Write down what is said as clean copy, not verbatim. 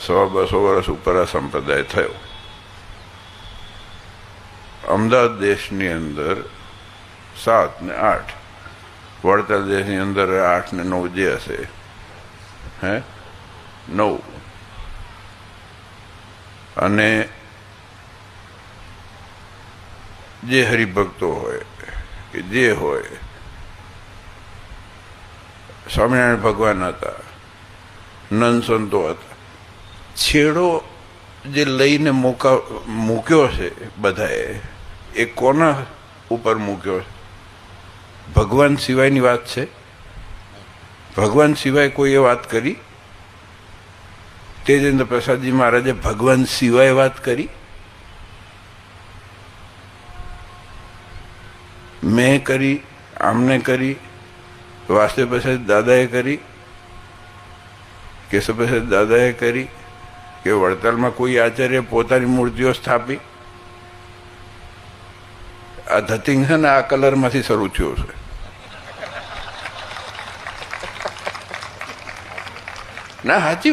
100-200 વર્ષ ઉપર આ સંપ્રદાય થયો. અમદાવાદ દેશની અંદર 7 ને 8, વડતાલ દેશની અંદર 8 ને 9 જે હશે 9. અને જે હરિભક્તો હોય કે જે હોય, સ્વામિનારાયણ ભગવાન હતા, નંદ સંતો હતા. છેડો જે લઈને મૂક્યો છે બધાએ, એ કોના ઉપર મૂક્યો છે? ભગવાન સિવાયની વાત છે? ભગવાન સિવાય કોઈએ વાત કરી? તેજેન્દ્ર પ્રસાદજી મહારાજે ભગવાન સિવાય વાત કરી? મેં કરી, આમને કરી, વાસુદેવ પ્રસાદ દાદાએ કરી, કેશવ પ્રસાદ દાદાએ કરી, કે વડતાલમાં કોઈ આચાર્ય પોતાની મૂર્તિઓ સ્થાપી? આ ધતિંગ છે ને આ કલરમાંથી શરૂ થયો છે. ના, સાચી